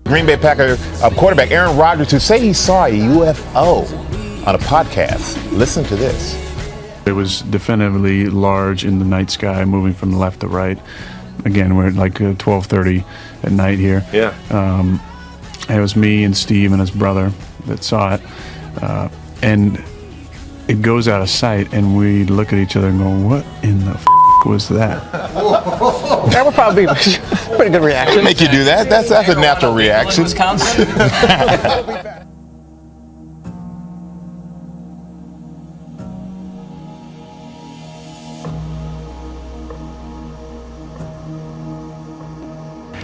Green Bay Packer quarterback Aaron Rodgers, who say he saw a UFO on a podcast. Listen to this. It was definitively large in the night sky, moving from the left to right. Again, we're at like 12:30 at night here. Yeah. It was me and Steve and his brother that saw it. And it goes out of sight, and we look at each other and go, what in the was that? That would probably be a pretty good reaction. Make you do that? That's a natural reaction. Wisconsin?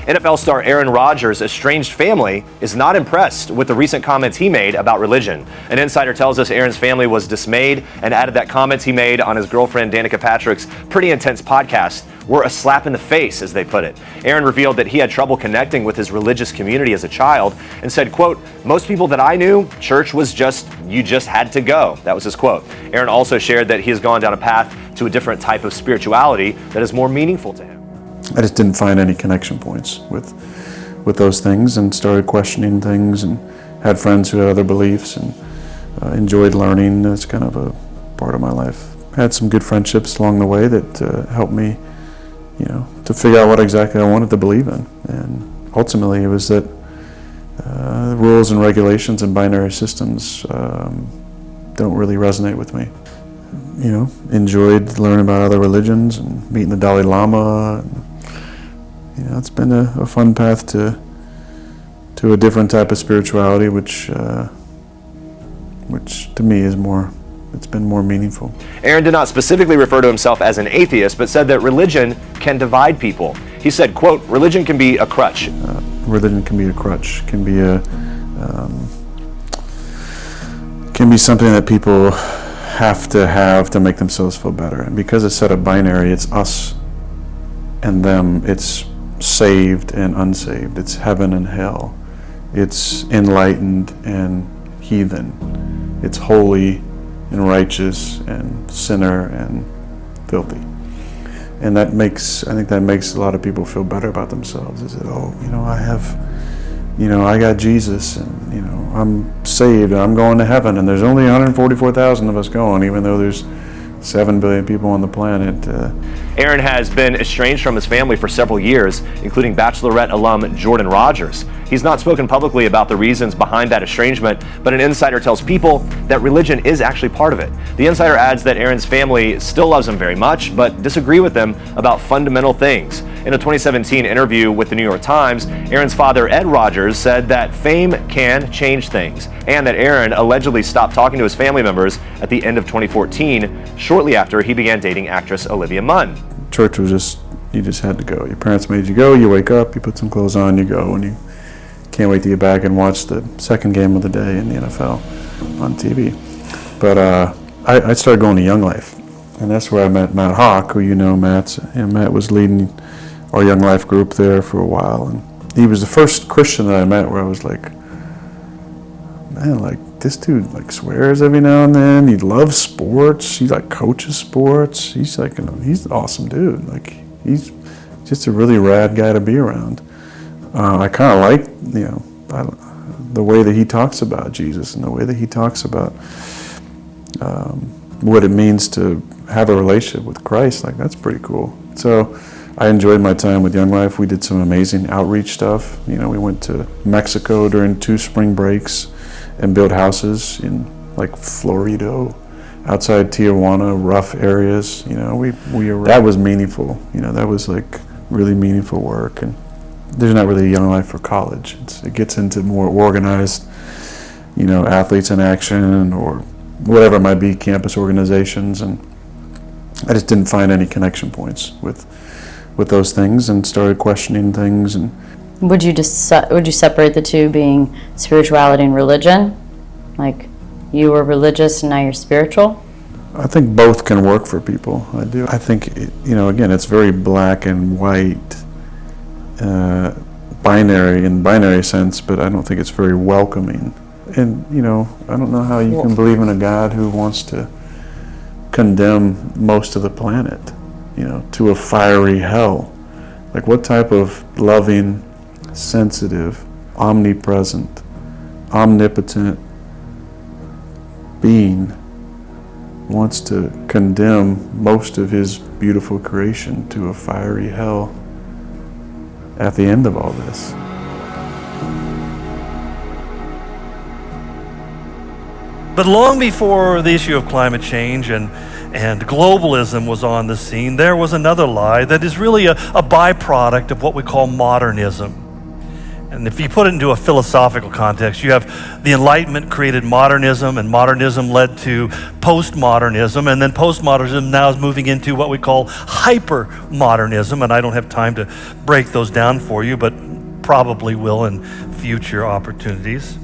NFL star Aaron Rodgers' estranged family is not impressed with the recent comments he made about religion. An insider tells us Aaron's family was dismayed and added that comments he made on his girlfriend Danica Patrick's Pretty Intense podcast were a slap in the face, as they put it. Aaron revealed that he had trouble connecting with his religious community as a child and said, quote, "Most people that I knew, church was just, you just had to go." That was his quote. Aaron also shared that he has gone down a path to a different type of spirituality that is more meaningful to him. I just didn't find any connection points with those things, and started questioning things, and had friends who had other beliefs, and enjoyed learning. That's kind of a part of my life. Had some good friendships along the way that helped me, to figure out what exactly I wanted to believe in. And ultimately it was that rules and regulations and binary systems don't really resonate with me. Enjoyed learning about other religions and meeting the Dalai Lama. And, it's been a fun path to a different type of spirituality, which to me is it's been more meaningful. Aaron did not specifically refer to himself as an atheist, but said that religion can divide people. He said, quote, "Religion can be a crutch." Religion can be a crutch, can be something that people have to make themselves feel better. And because it's set up binary, it's us and them. It's saved and unsaved. It's heaven and hell. It's enlightened and heathen. It's holy and righteous and sinner and filthy. And I think that makes a lot of people feel better about themselves. Is that, I got Jesus, and I'm saved, and I'm going to heaven, and there's only 144,000 of us going, even though there's 7 billion people on the planet. Aaron has been estranged from his family for several years, including Bachelorette alum Jordan Rodgers. He's not spoken publicly about the reasons behind that estrangement, but an insider tells People that religion is actually part of it. The insider adds that Aaron's family still loves him very much, but disagree with him about fundamental things. In a 2017 interview with the New York Times, Aaron's father, Ed Rodgers, said that fame can change things, and that Aaron allegedly stopped talking to his family members at the end of 2014, shortly after he began dating actress Olivia Munn. Church was you just had to go. Your parents made you go, you wake up, you put some clothes on, you go, and you can't wait to get back and watch the second game of the day in the NFL on TV. But I started going to Young Life, and that's where I met Matt Hawk, who Matt was leading our Young Life group there for a while, and he was the first Christian that I met where I was like, man, this dude swears every now and then. He loves sports. He coaches sports. He's he's an awesome dude. He's just a really rad guy to be around. I kind of like the way that he talks about Jesus, and the way that he talks about what it means to have a relationship with Christ. That's pretty cool. So I enjoyed my time with Young Life. We did some amazing outreach stuff. We went to Mexico during 2 spring breaks and built houses in Florida, outside Tijuana, rough areas. That was meaningful. That was really meaningful work. And there's not really a Young Life for college. It gets into more organized, athletes in action or whatever it might be, campus organizations, and I just didn't find any connection points with those things, and started questioning things. And would you separate the two, being spirituality and religion? You were religious and now you're spiritual? I think both can work for people. I do. I think again, it's very black and white, binary in binary sense, but I don't think it's very welcoming. And I don't know how you can believe in a God who wants to condemn most of the planet, to a fiery hell. What type of loving, sensitive, omnipresent, omnipotent being wants to condemn most of his beautiful creation to a fiery hell at the end of all this. But long before the issue of climate change and globalism was on the scene, there was another lie that is really a byproduct of what we call modernism. And if you put it into a philosophical context, you have the Enlightenment created modernism, and modernism led to postmodernism, and then postmodernism now is moving into what we call hypermodernism, and I don't have time to break those down for you, but probably will in future opportunities.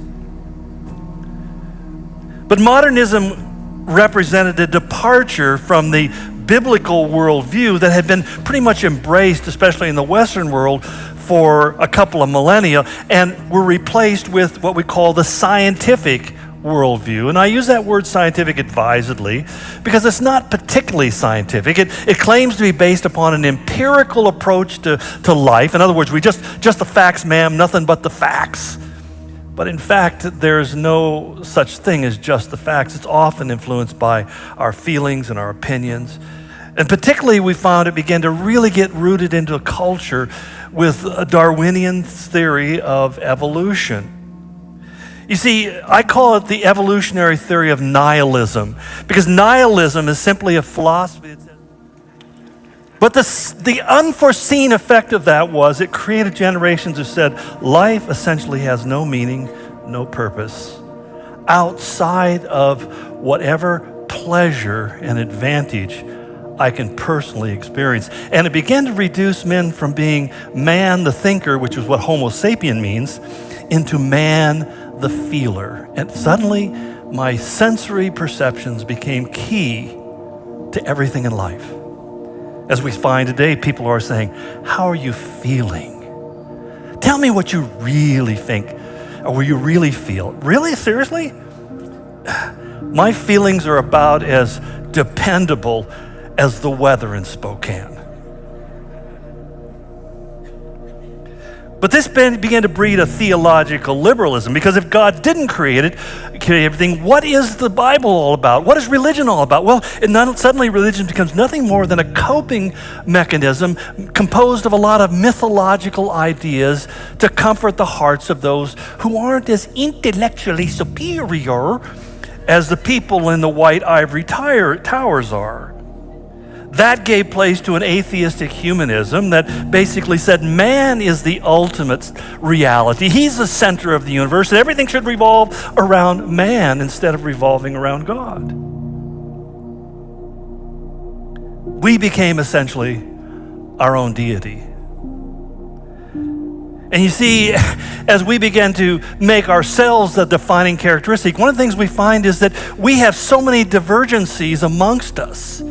But modernism represented a departure from the biblical worldview that had been pretty much embraced, especially in the Western world, for a couple of millennia, and were replaced with what we call the scientific worldview. And I use that word scientific advisedly because it's not particularly scientific. It claims to be based upon an empirical approach to life. In other words, we just the facts, ma'am, nothing but the facts. But in fact, there's no such thing as just the facts. It's often influenced by our feelings and our opinions. And particularly, we found it began to really get rooted into a culture with a Darwinian theory of evolution. You see, I call it the evolutionary theory of nihilism, because nihilism is simply a philosophy. But the unforeseen effect of that was it created generations who said life essentially has no meaning, no purpose, outside of whatever pleasure and advantage I can personally experience. And it began to reduce men from being man the thinker, which is what Homo sapien means, into man the feeler. And suddenly my sensory perceptions became key to everything in life. As we find today, people are saying, how are you feeling? Tell me what you really think or what you really feel. Really? Seriously? My feelings are about as dependable as the weather in Spokane. But this began to breed a theological liberalism, because if God didn't create everything, what is the Bible all about? What is religion all about? Well, suddenly religion becomes nothing more than a coping mechanism composed of a lot of mythological ideas to comfort the hearts of those who aren't as intellectually superior as the people in the white ivory towers are. That gave place to an atheistic humanism that basically said man is the ultimate reality. He's the center of the universe, and everything should revolve around man instead of revolving around God. We became essentially our own deity. And you see, as we begin to make ourselves the defining characteristic, one of the things we find is that we have so many divergencies amongst us.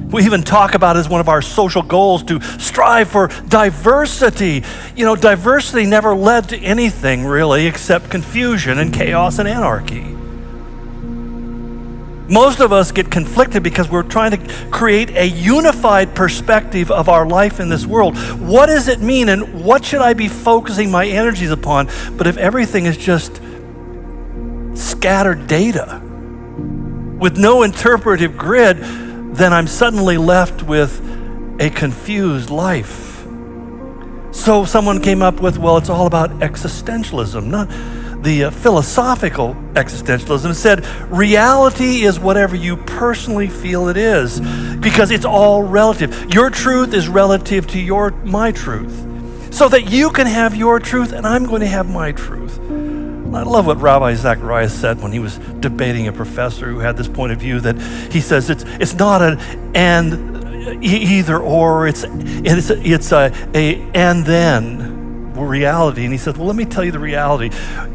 We even talk about as one of our social goals to strive for diversity. You know, diversity never led to anything really except confusion and chaos and anarchy. Most of us get conflicted because we're trying to create a unified perspective of our life in this world. What does it mean, and what should I be focusing my energies upon? But if everything is just scattered data with no interpretive grid, then I'm suddenly left with a confused life. So someone came up with, well, it's all about existentialism, not the philosophical existentialism. It said, reality is whatever you personally feel it is, because it's all relative. Your truth is relative to my truth, so that you can have your truth and I'm going to have my truth. I love what Rabbi Zacharias said when he was debating a professor who had this point of view, that he says it's not an and either or, it's a and then reality. And he said, well, let me tell you the reality.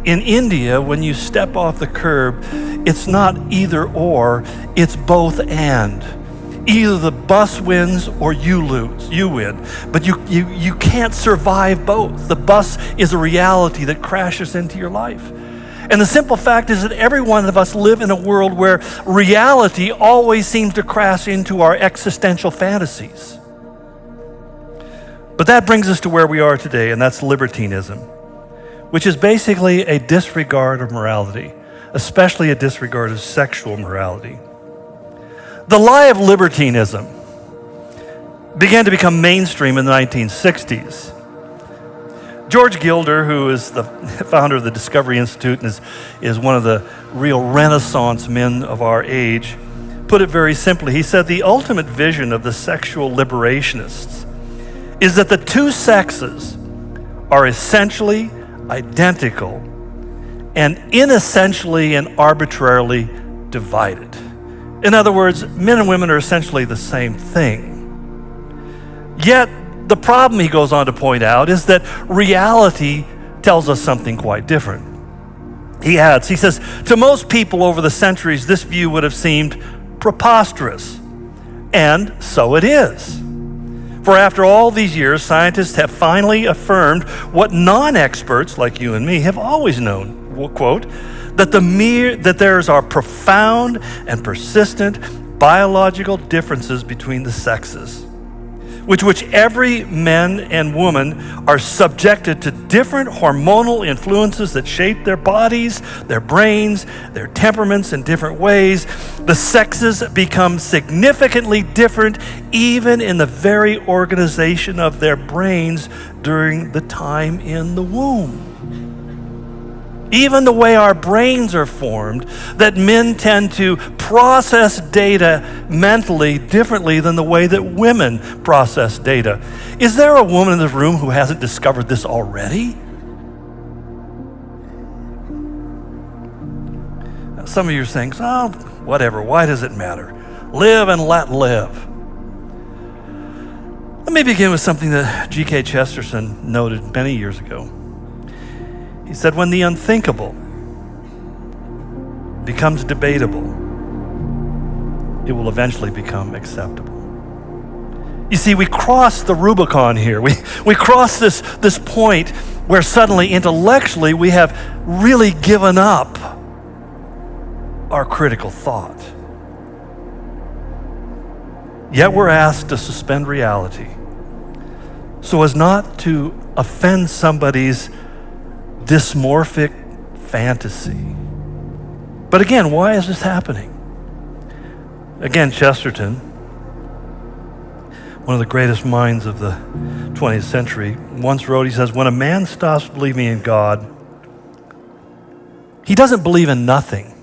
In India, when you step off the curb, it's not either or, it's both and. Either the bus wins or you win. But you can't survive both. The bus is a reality that crashes into your life. And the simple fact is that every one of us live in a world where reality always seems to crash into our existential fantasies. But that brings us to where we are today, and that's libertinism. which is basically a disregard of morality, especially a disregard of sexual morality. The lie of libertinism began to become mainstream in the 1960s. George Gilder, who is the founder of the Discovery Institute and is one of the real Renaissance men of our age, put it very simply. He said the ultimate vision of the sexual liberationists is that the two sexes are essentially identical and inessentially and arbitrarily divided. In other words, men and women are essentially the same thing. Yet, the problem, he goes on to point out, is that reality tells us something quite different. He adds, he says, to most people over the centuries, this view would have seemed preposterous. And so it is. For after all these years, scientists have finally affirmed what non-experts like you and me have always known, quote, that there are profound and persistent biological differences between the sexes, which every man and woman are subjected to different hormonal influences that shape their bodies, their brains, their temperaments in different ways. The sexes become significantly different even in the very organization of their brains during the time in the womb. Even the way our brains are formed, that men tend to process data mentally differently than the way that women process data. Is there a woman in this room who hasn't discovered this already? Some of you are saying, oh, whatever, why does it matter? Live and let live. Let me begin with something that G.K. Chesterton noted many years ago. He said, when the unthinkable becomes debatable, it will eventually become acceptable. You see, we cross the Rubicon here. We cross this point where suddenly, intellectually, we have really given up our critical thought. Yet we're asked to suspend reality so as not to offend somebody's dysmorphic fantasy. But again, why is this happening? Again, Chesterton, one of the greatest minds of the 20th century, once wrote, he says, when a man stops believing in God, he doesn't believe in nothing.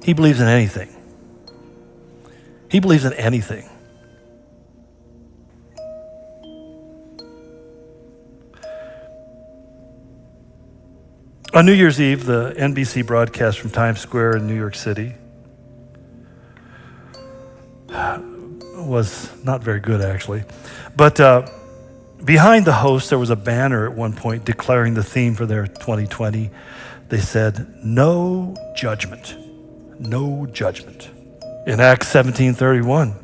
He believes in anything. He believes in anything. On New Year's Eve, the NBC broadcast from Times Square in New York City was not very good, actually. But behind the host, there was a banner at one point declaring the theme for their 2020. They said, no judgment, no judgment. In Acts 17:31,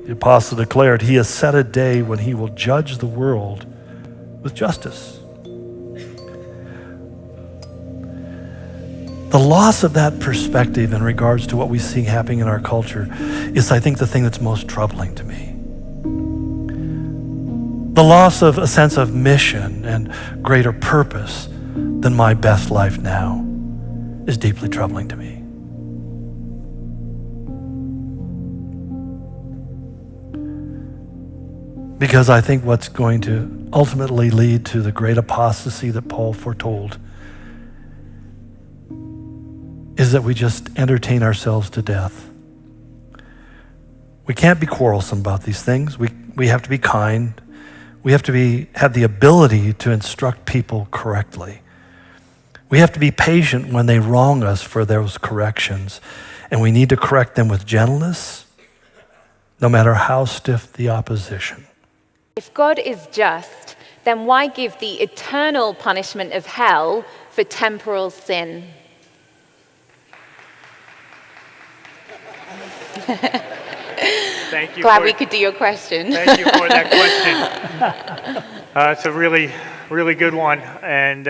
the apostle declared, he has set a day when he will judge the world with justice. The loss of that perspective in regards to what we see happening in our culture is, I think, the thing that's most troubling to me. The loss of a sense of mission and greater purpose than my best life now is deeply troubling to me. Because I think what's going to ultimately lead to the great apostasy that Paul foretold is that we just entertain ourselves to death. We can't be quarrelsome about these things. We have to be kind. We have to have the ability to instruct people correctly. We have to be patient when they wrong us for those corrections. And we need to correct them with gentleness, no matter how stiff the opposition. If God is just, then why give the eternal punishment of hell for temporal sin? Thank you. Glad we could do your question. Thank you for that question. It's a really, really good one, and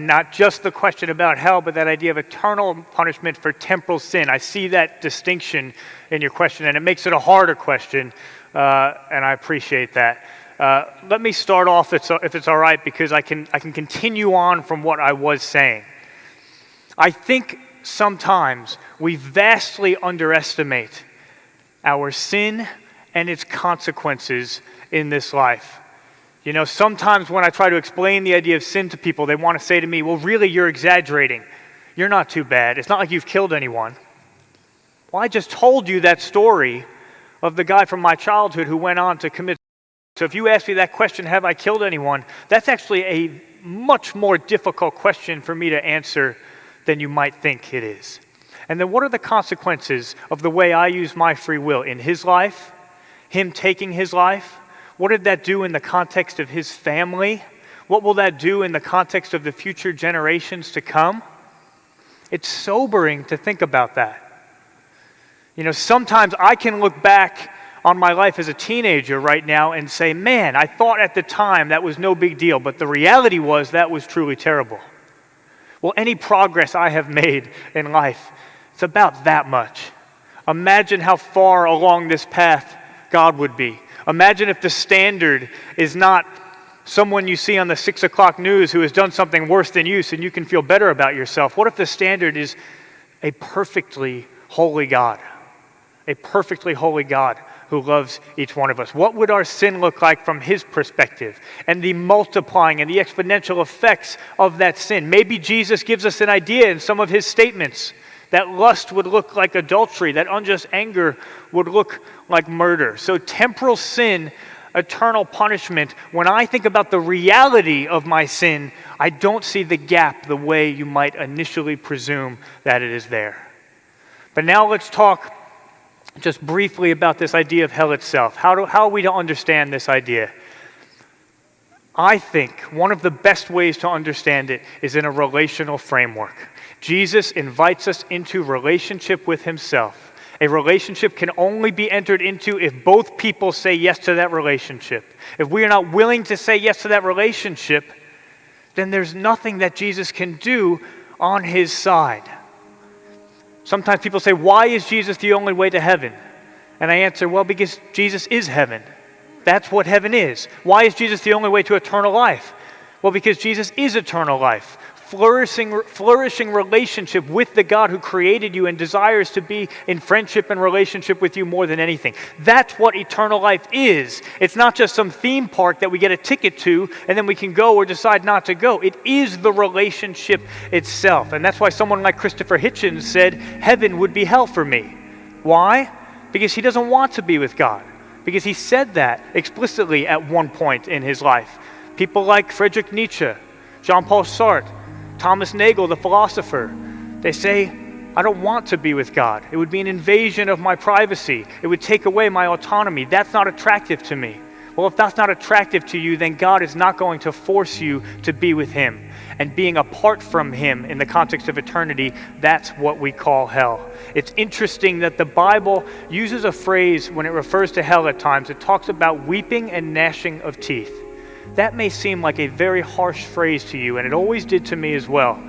not just the question about hell, but that idea of eternal punishment for temporal sin. I see that distinction in your question, and it makes it a harder question, and I appreciate that. Let me start off, if it's all right, because I can continue on from what I was saying. I think sometimes we vastly underestimate our sin and its consequences in this life. You know, sometimes when I try to explain the idea of sin to people, they want to say to me, well, really, you're exaggerating. You're not too bad. It's not like you've killed anyone. Well, I just told you that story of the guy from my childhood who went on to commit. So if you ask me that question, have I killed anyone? That's actually a much more difficult question for me to answer than you might think it is. And then what are the consequences of the way I use my free will in his life, him taking his life? What did that do in the context of his family? What will that do in the context of the future generations to come? It's sobering to think about that. You know, sometimes I can look back on my life as a teenager right now and say, man, I thought at the time that was no big deal, but the reality was that was truly terrible. Well, any progress I have made in life, it's about that much. Imagine how far along this path God would be. Imagine if the standard is not someone you see on the 6 o'clock news who has done something worse than you so you can feel better about yourself. What if the standard is a perfectly holy God? A perfectly holy God who loves each one of us. What would our sin look like from his perspective? And the multiplying and the exponential effects of that sin. Maybe Jesus gives us an idea in some of his statements that lust would look like adultery, that unjust anger would look like murder. So temporal sin, eternal punishment, when I think about the reality of my sin, I don't see the gap the way you might initially presume that it is there. But now let's talk just briefly about this idea of hell itself. How are we to understand this idea? I think one of the best ways to understand it is in a relational framework. Jesus invites us into relationship with himself. A relationship can only be entered into if both people say yes to that relationship. If we are not willing to say yes to that relationship, then there's nothing that Jesus can do on his side. Sometimes people say, why is Jesus the only way to heaven? And I answer, well, because Jesus is heaven. That's what heaven is. Why is Jesus the only way to eternal life? Well, because Jesus is eternal life. Flourishing relationship with the God who created you and desires to be in friendship and relationship with you more than anything. That's what eternal life is. It's not just some theme park that we get a ticket to and then we can go or decide not to go. It is the relationship itself. And that's why someone like Christopher Hitchens said, heaven would be hell for me. Why? Because he doesn't want to be with God. Because he said that explicitly at one point in his life. People like Friedrich Nietzsche, Jean-Paul Sartre, Thomas Nagel, the philosopher, they say, I don't want to be with God. It would be an invasion of my privacy. It would take away my autonomy. That's not attractive to me. Well, if that's not attractive to you, then God is not going to force you to be with him. And being apart from him in the context of eternity, that's what we call hell. It's interesting that the Bible uses a phrase when it refers to hell at times. It talks about weeping and gnashing of teeth. That may seem like a very harsh phrase to you, and it always did to me as well.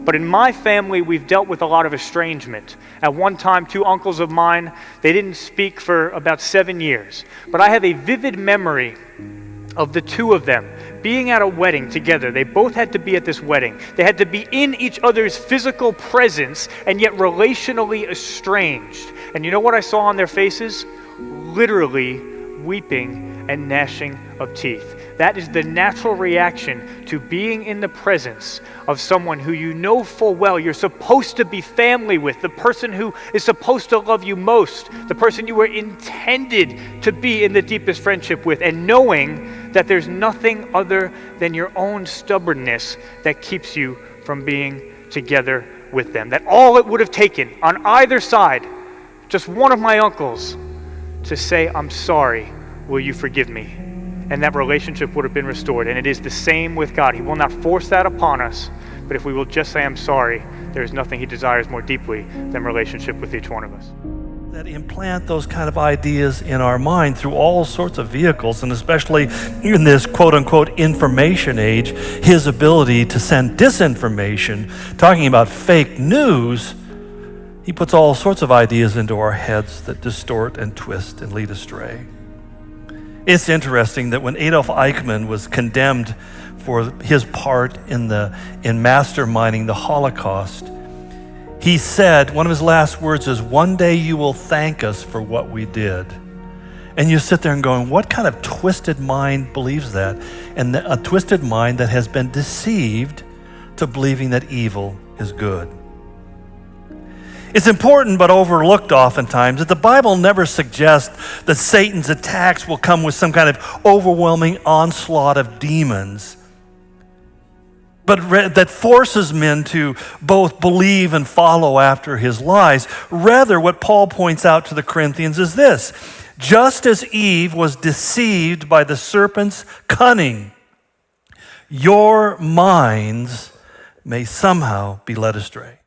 But in my family, we've dealt with a lot of estrangement. At one time, 2 uncles of mine, they didn't speak for about 7 years. But I have a vivid memory of the 2 of them being at a wedding together. They both had to be at this wedding. They had to be in each other's physical presence and yet relationally estranged. And you know what I saw on their faces? Literally weeping and gnashing of teeth. That is the natural reaction to being in the presence of someone who you know full well you're supposed to be family with, the person who is supposed to love you most, the person you were intended to be in the deepest friendship with, and knowing that there's nothing other than your own stubbornness that keeps you from being together with them. That all it would have taken on either side, just one of my uncles, to say, I'm sorry, will you forgive me? And that relationship would have been restored. And it is the same with God. He will not force that upon us, but if we will just say, I'm sorry, there is nothing he desires more deeply than relationship with each one of us. That implant those kind of ideas in our mind through all sorts of vehicles, and especially in this quote-unquote information age, his ability to send disinformation, talking about fake news, he puts all sorts of ideas into our heads that distort and twist and lead astray. It's interesting that when Adolf Eichmann was condemned for his part in masterminding the Holocaust, he said, one of his last words is, "One day you will thank us for what we did." And you sit there and going, what kind of twisted mind believes that? And a twisted mind that has been deceived to believing that evil is good. It's important but overlooked oftentimes that the Bible never suggests that Satan's attacks will come with some kind of overwhelming onslaught of demons, but that forces men to both believe and follow after his lies. Rather, what Paul points out to the Corinthians is this: just as Eve was deceived by the serpent's cunning, your minds may somehow be led astray.